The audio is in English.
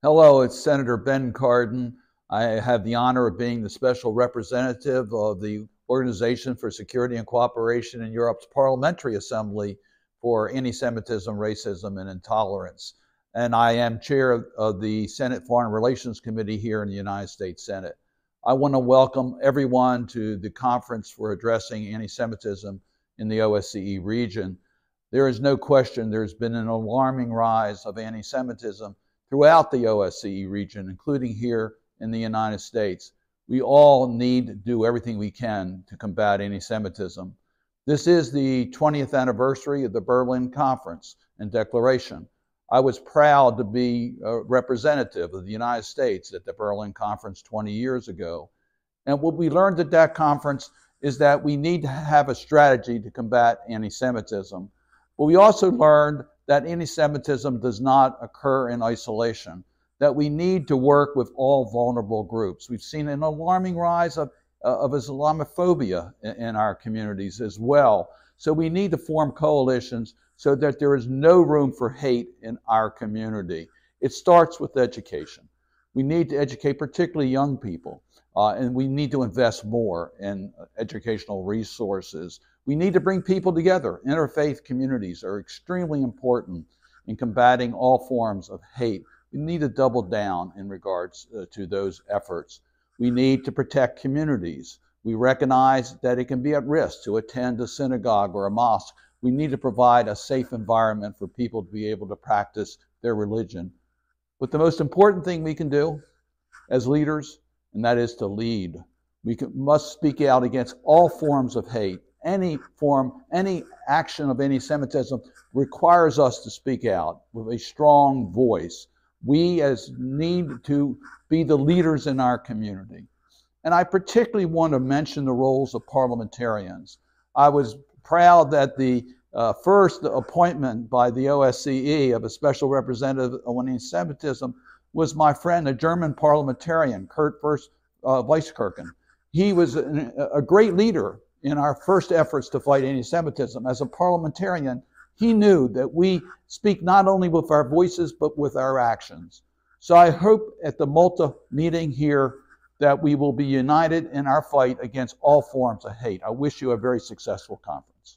Hello, it's Senator Ben Cardin. I have the honor of being the Special Representative of the Organization for Security and Cooperation in Europe's Parliamentary Assembly for Anti-Semitism, Racism, and Intolerance. And I am chair of the Senate Foreign Relations Committee here in the United States Senate. I want to welcome everyone to the conference for addressing anti-Semitism in the OSCE region. There is no question there's been an alarming rise of anti-Semitism throughout the OSCE region, including here in the United States. We all need to do everything we can to combat anti-Semitism. This is the 20th anniversary of the Berlin Conference and Declaration. I was proud to be a representative of the United States at the Berlin Conference 20 years ago. And what we learned at that conference is that we need to have a strategy to combat anti-Semitism. But we also learned that anti-Semitism does not occur in isolation, that we need to work with all vulnerable groups. We've seen an alarming rise of Islamophobia in our communities as well. So we need to form coalitions so that there is no room for hate in our community. It starts with education. We need to educate particularly young people, and we need to invest more in educational resources. We need to bring people together. Interfaith communities are extremely important in combating all forms of hate. We need to double down in regards to those efforts. We need to protect communities. We recognize that it can be at risk to attend a synagogue or a mosque. We need to provide a safe environment for people to be able to practice their religion. But the most important thing we can do as leaders, and that is to lead. We must speak out against all forms of hate. Any form, any action of anti-Semitism requires us to speak out with a strong voice. We need to be the leaders in our community. And I particularly want to mention the roles of parliamentarians. I was proud that the first appointment by the OSCE of a special representative on anti-Semitism was my friend, a German parliamentarian, Kurt Weiskirchen. He was a great leader in our first efforts to fight anti-Semitism. As a parliamentarian, he knew that we speak not only with our voices, but with our actions. So I hope at the Malta meeting here that we will be united in our fight against all forms of hate. I wish you a very successful conference.